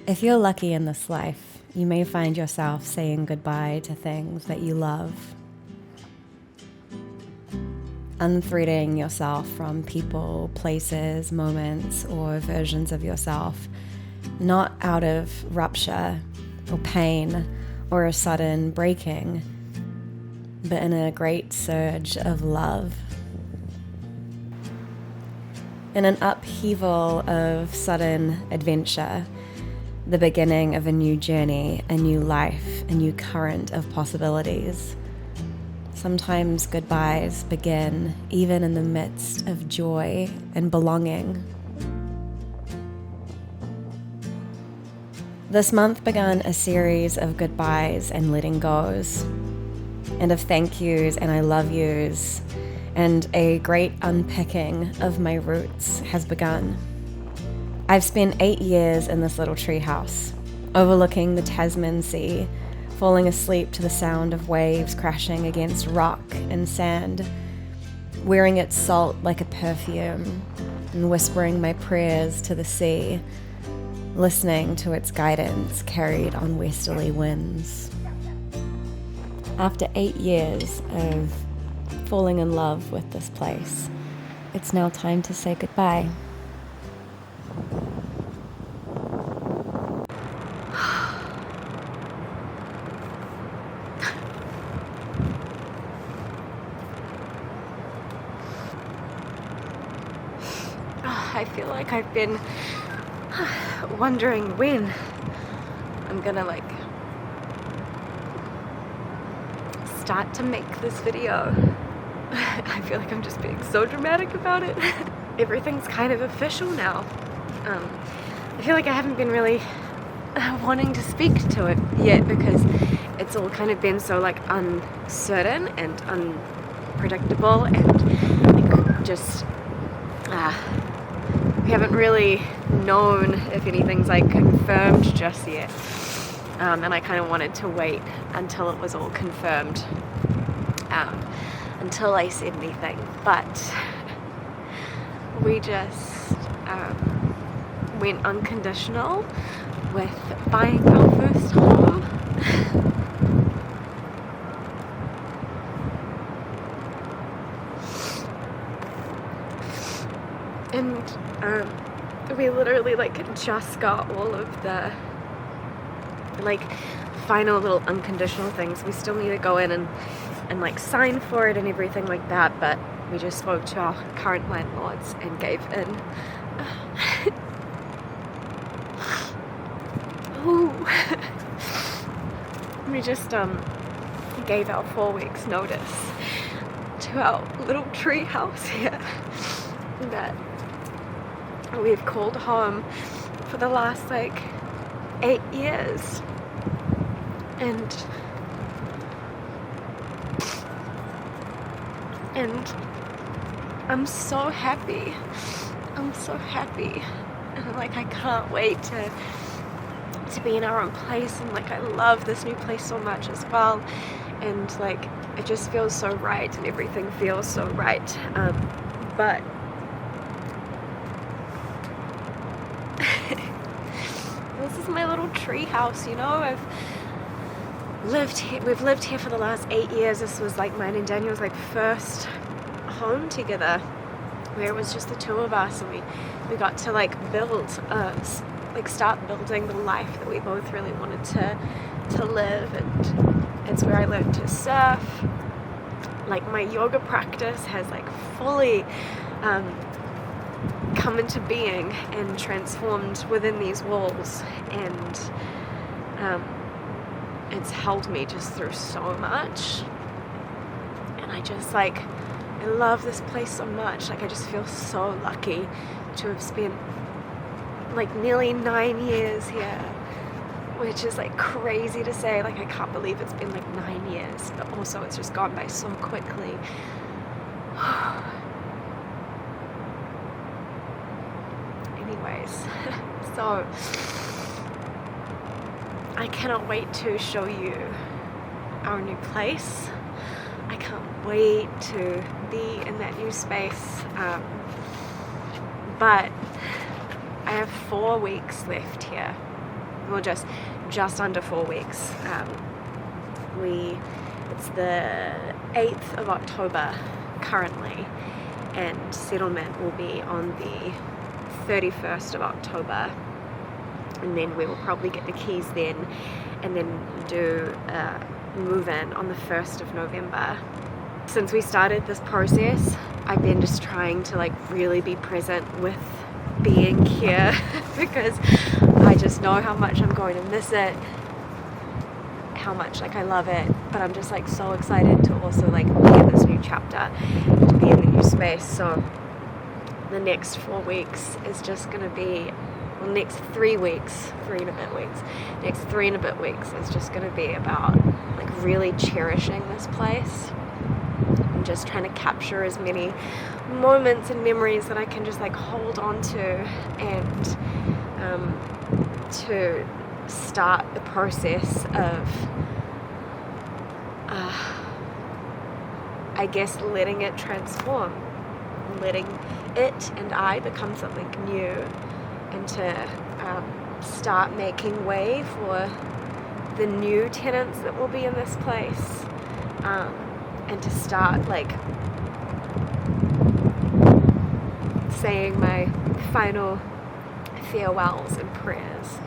If you're lucky in this life, you may find yourself saying goodbye to things that you love, unthreading yourself from people, places, moments, or versions of yourself, not out of rupture or pain or a sudden breaking, but in a great surge of love. In an upheaval of sudden adventure, the beginning of a new journey, a new life, a new current of possibilities. Sometimes goodbyes begin even in the midst of joy and belonging. This month began a series of goodbyes and letting goes, and of thank yous and I love yous, and a great unpicking of my roots has begun. I've spent 8 years in this little treehouse, overlooking the Tasman Sea, falling asleep to the sound of waves crashing against rock and sand, wearing its salt like a perfume, and whispering my prayers to the sea, listening to its guidance carried on westerly winds. After 8 years of falling in love with this place, it's now time to say goodbye. I feel like I've been wondering when I'm gonna start to make this video. I feel like I'm just being so dramatic about it. Everything's kind of official now. I feel like I haven't been really wanting to speak to it yet because it's all kind of been so uncertain and unpredictable and just we haven't really known if anything's confirmed just yet. And I kind of wanted to wait until it was all confirmed, until I said anything. But we just went unconditional with buying our first home. And we literally just got all of the final little unconditional things. We still need to go in and sign for it and everything like that, but we just spoke to our current landlords and gave in. Ooh. We just gave our 4 weeks notice to our little tree house here that we've called home for the last 8 years. And I'm so happy. I'm so happy. And I can't wait to be in our own place, and I love this new place so much as well, and it just feels so right and everything feels so right, but this is my little tree house, we've lived here for the last 8 years. This was mine and Daniel's first home together, where it was just the two of us, and we got to build start building the life that we both really wanted to live. And it's where I learned to surf. My yoga practice has fully come into being and transformed within these walls, and it's helped me just through so much. And I just I love this place so much. I just feel so lucky to have spent nearly 9 years here, which is crazy to say. I can't believe it's been 9 years, but also it's just gone by so quickly. Anyways, so I cannot wait to show you our new place. I can't wait to be in that new space, but I have 4 weeks left here, Well, just under 4 weeks. It's the 8th of October currently, and settlement will be on the 31st of October, and then we will probably get the keys then, and then do a move-in on the 1st of November. Since we started this process, I've been just trying to like really be present with being here because I just know how much I'm going to miss it, how much like I love it, but I'm just like so excited to also like be in this new chapter, to be in the new space. So the next 4 weeks is just gonna be, well, next 3 weeks, 3 and a bit weeks, next 3 and a bit weeks is just gonna be about like really cherishing this place and just trying to capture as many moments and memories that I can just like hold on to, and to start the process of I guess letting it transform, letting it and I become something new, and to start making way for the new tenants that will be in this place, and to start like saying my final farewells and prayers.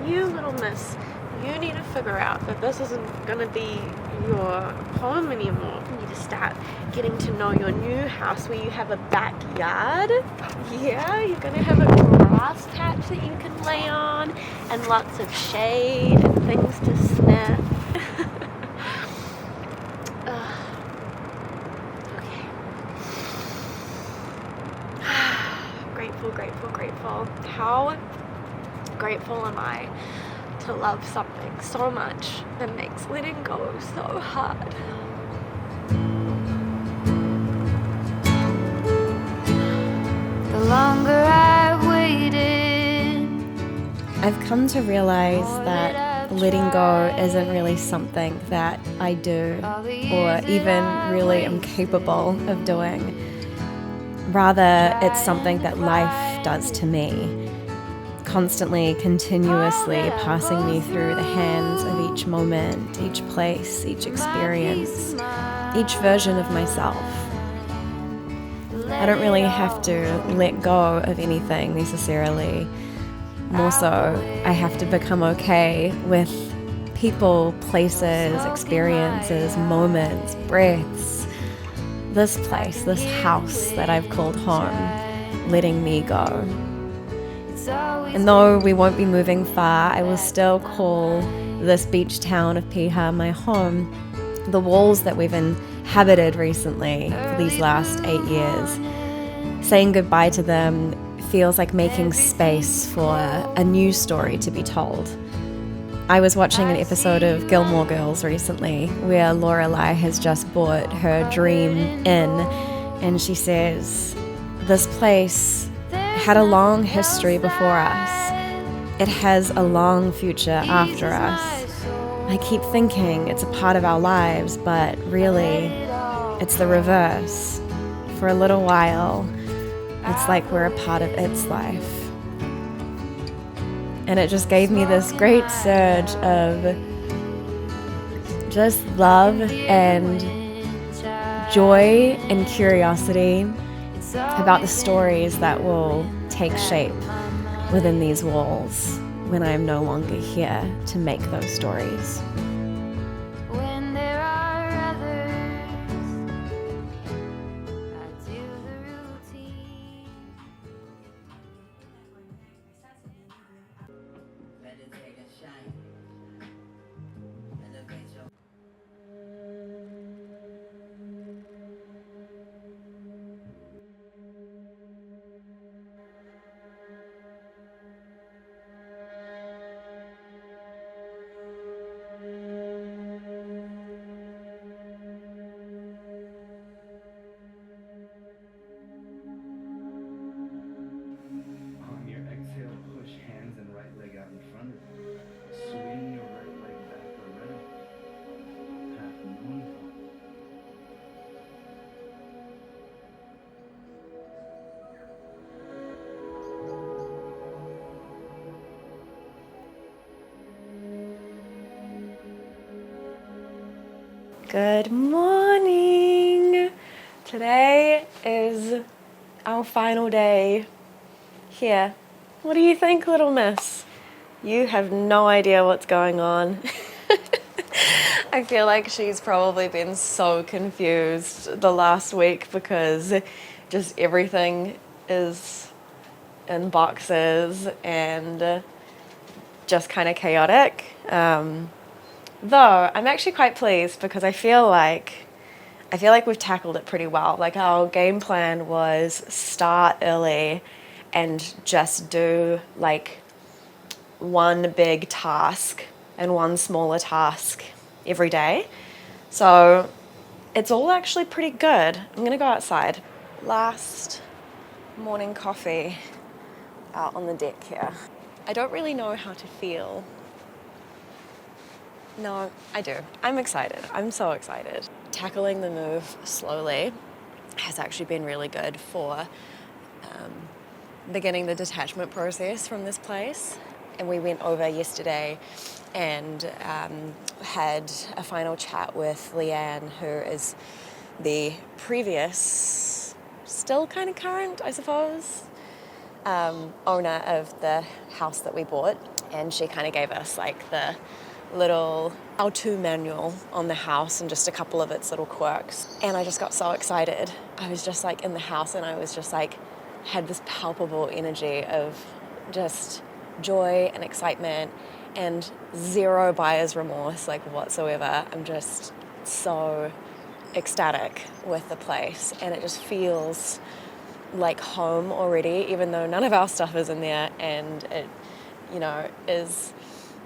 You little miss, you need to figure out that this isn't gonna be your home anymore. You need to start getting to know your new house where you have a backyard. Yeah, you're gonna have a grass patch that you can lay on, and lots of shade and things to snip. Okay. Grateful, grateful, grateful. How grateful am I to love something so much that makes letting go so hard. The longer I waited, I've come to realize that letting go isn't really something that I do or even really am capable of doing. Rather, it's something that life does to me, constantly, continuously passing me through the hands of each moment, each place, each experience, each version of myself. I don't really have to let go of anything necessarily. More so, I have to become okay with people, places, experiences, moments, breaths, this place, this house that I've called home, letting me go. And though we won't be moving far, I will still call this beach town of Piha my home. The walls that we've inhabited recently for these last 8 years, saying goodbye to them feels like making space for a new story to be told. I was watching an episode of Gilmore Girls recently where Lorelai has just bought her dream inn, and she says, this place had a long history before us. It has a long future after us. I keep thinking it's a part of our lives, but really, it's the reverse. For a little while, it's like we're a part of its life. And it just gave me this great surge of just love and joy and curiosity about the stories that will take shape within these walls when I am no longer here to make those stories. When there are others, I do the routine. Meditate and shine. Elevate your On your exhale, push hands and right leg out in front of you. Good morning. Today is our final day here. What do you think, little miss? You have no idea what's going on. I feel like she's probably been so confused the last week because just everything is in boxes and just kind of chaotic. Though I'm actually quite pleased because I feel like we've tackled it pretty well. Like our game plan was start early and just do like one big task and one smaller task every day. So it's all actually pretty good. I'm gonna go outside. Last morning coffee out on the deck here. I don't really know how to feel. No, I do. I'm excited. I'm so excited. Tackling the move slowly has actually been really good for beginning the detachment process from this place. And we went over yesterday and had a final chat with Leanne, who is the previous, still kind of current, I suppose, owner of the house that we bought. And she kind of gave us like the little how-to manual on the house and just a couple of its little quirks. And I just got so excited. I was just like in the house and I was just like, had this palpable energy of just joy and excitement and zero buyer's remorse like whatsoever. I'm just so ecstatic with the place and it just feels like home already, even though none of our stuff is in there and it, is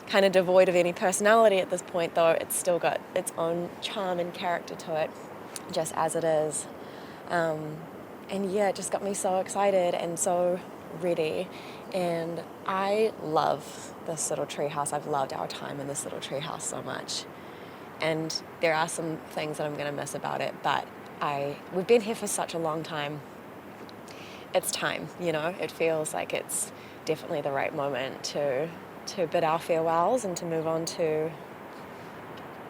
kind of devoid of any personality at this point, though it's still got its own charm and character to it, just as it is. And yeah, it just got me so excited and so ready. And I love this little treehouse. I've loved our time in this little treehouse so much. And there are some things that I'm going to miss about it, but we've been here for such a long time. It's time, it feels like it's definitely the right moment to bid our farewells and to move on to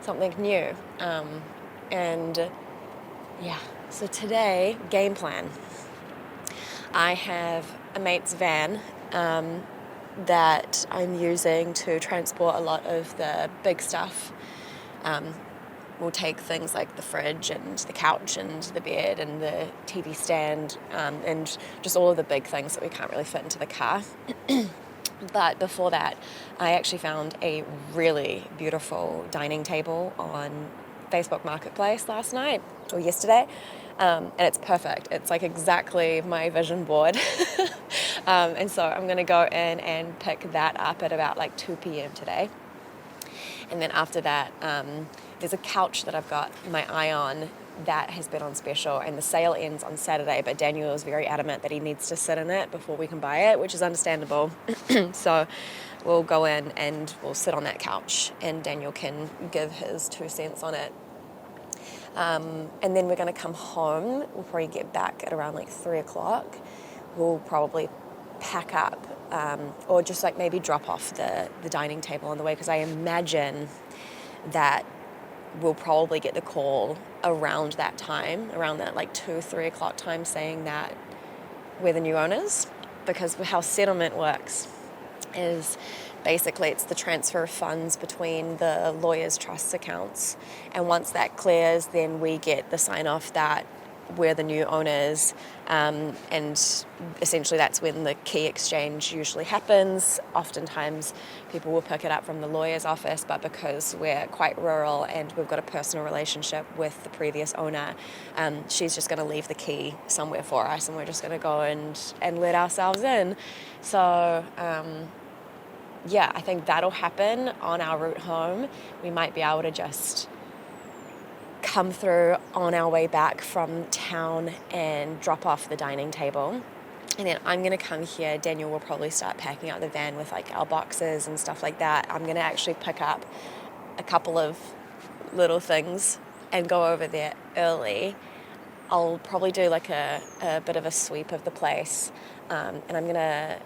something new. So today, game plan. I have a mate's van that I'm using to transport a lot of the big stuff. We'll take things like the fridge and the couch and the bed and the TV stand and just all of the big things that we can't really fit into the car. But before that, I actually found a really beautiful dining table on Facebook Marketplace last night or yesterday, and it's perfect. It's like exactly my vision board. And so I'm going to go in and pick that up at about like 2 p.m. today. And then after that, there's a couch that I've got my eye on that has been on special, and the sale ends on Saturday, but Daniel is very adamant that he needs to sit in it before we can buy it, which is understandable. So we'll go in and we'll sit on that couch and Daniel can give his 2 cents on it. And then we're going to come home. We'll probably get back at around like 3 o'clock. We'll probably pack up or just like maybe drop off the dining table on the way, because I imagine that we'll probably get the call around that time, around that like 2-3 o'clock time, saying that we're the new owners, because how settlement works is basically it's the transfer of funds between the lawyer's trust accounts, and once that clears, then we get the sign off that we're the new owners, and essentially that's when the key exchange usually happens. Oftentimes people will pick it up from the lawyer's office, but because we're quite rural and we've got a personal relationship with the previous owner, she's just going to leave the key somewhere for us and we're just going to go and let ourselves in. So I think that'll happen on our route home. We might be able to just come through on our way back from town and drop off the dining table. And then I'm going to come here. Daniel will probably start packing out the van with like our boxes and stuff like that. I'm going to actually pick up a couple of little things and go over there early. I'll probably do like a bit of a sweep of the place. And I'm going to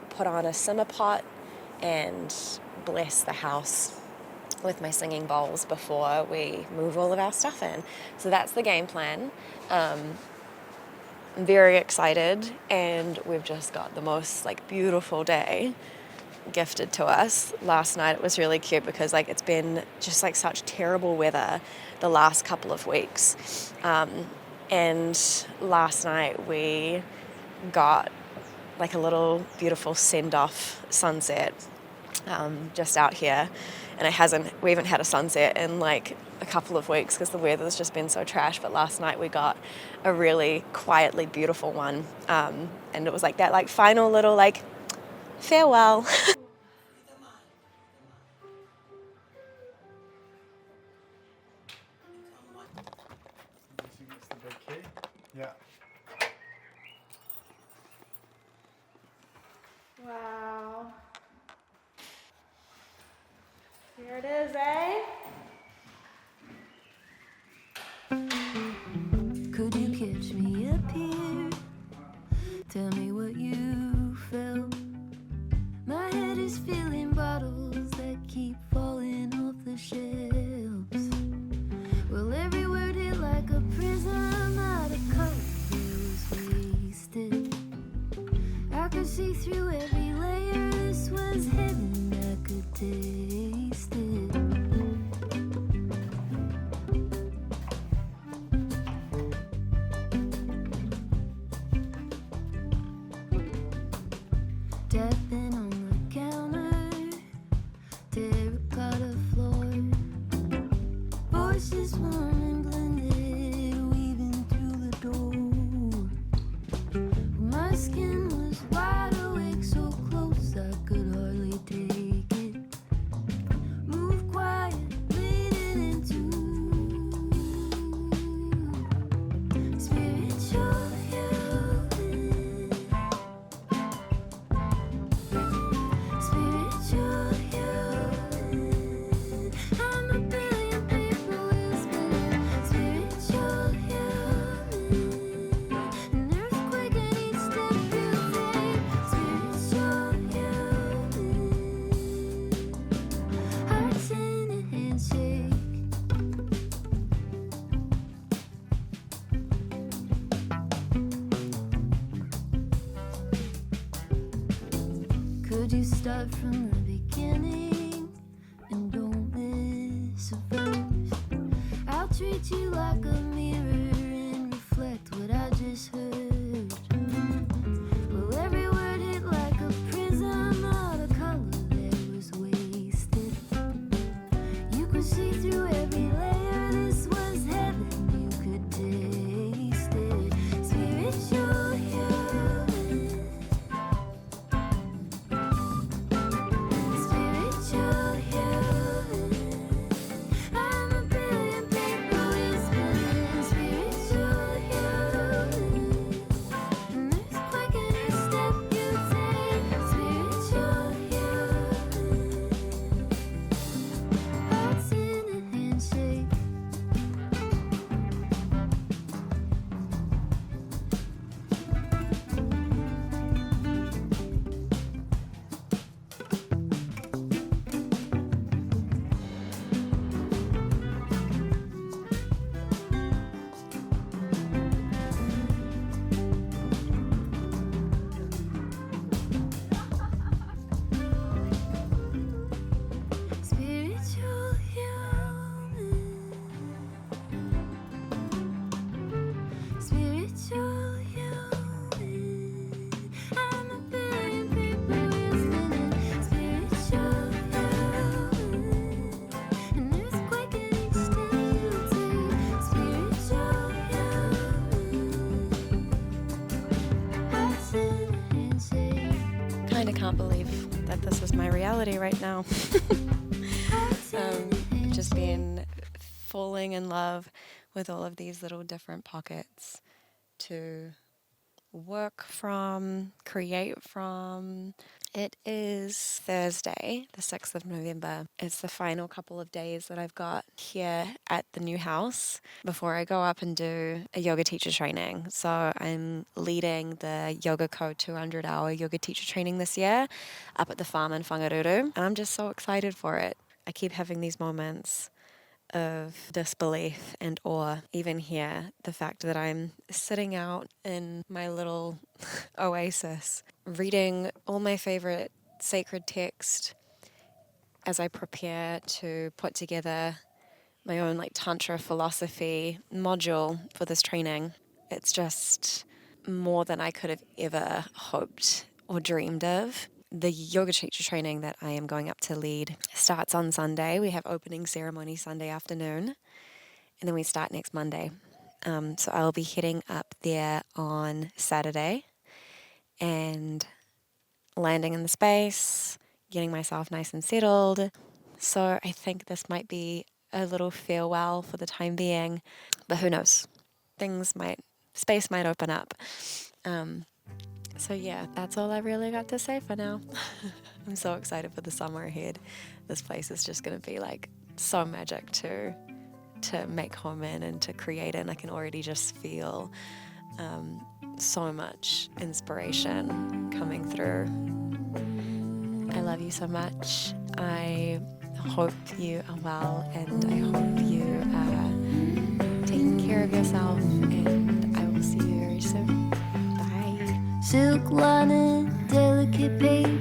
put on a simmer pot and bless the house with my singing bowls before we move all of our stuff in. So that's the game plan. I'm very excited, and we've just got the most beautiful day gifted to us. Last night it was really cute because it's been just such terrible weather the last couple of weeks, and last night we got a little beautiful send-off sunset just out here, and we haven't had a sunset in a couple of weeks because the weather's just been so trash. But last night we got a really quietly beautiful one, and it was that final little farewell. Yeah. Wow. Here it is, eh? Could you catch me up here? Tell me what you felt. My head is filling bottles that keep falling off the shelves. Well, every word hit like a prism out of color was wasted. I could see through every layer. This was heaven, I could taste it. Tapping on the counter, terracotta floor. Voices warm and blended, weaving through the door. My skin was wide awake, so close I could hardly take it. Move quiet, leaning into spiritual healing. Spiritual healing. I'm a billion people whispering spiritual healing. An earthquake at each step you take. Spiritual healing. Hearts in a handshake. Could you start from the beginning and don't miss a verse? I'll treat you like a mirror and reflect what I just heard. Well, every word hit like a prism out of color that was wasted. You could see through every layer. This was heaven, you could taste it. Spiritual healing. Spiritual healing. I'm a billion people whispering spiritual healing. An earthquake at each step you take. Spiritual healing. Hearts in a handshake. Spiritual healing. Spiritual healing. I'm a billion people listening. Spiritual healing. An earthquake at each step you take. Spiritual healing. Hearts in a handshake. Kind of can't believe that this is my reality right now. I've just been falling in love with all of these little different pockets to work from, create from. It is Thursday, the 6th of November. It's the final couple of days that I've got here at the new house before I go up and do a yoga teacher training. So I'm leading the Yoga Code 200-hour yoga teacher training this year up at the farm in Whangaruru, and I'm just so excited for it. I keep having these moments of disbelief and awe. Even here, the fact that I'm sitting out in my little oasis, reading all my favorite sacred text as I prepare to put together my own like Tantra philosophy module for this training. It's just more than I could have ever hoped or dreamed of. The yoga teacher training that I am going up to lead starts on Sunday. We have opening ceremony Sunday afternoon, and then we start next Monday. So I'll be heading up there on Saturday and landing in the space, getting myself nice and settled. So I think this might be a little farewell for the time being, but who knows? Space might open up. So yeah, that's all I really got to say for now. I'm so excited for the summer ahead. This place is just going to be like so magic to make home in and to create in. I can already just feel so much inspiration coming through. I love you so much. I hope you are well, and I hope you are taking care of yourself, and I will see you very soon. Bye. Silk lining, delicate paper.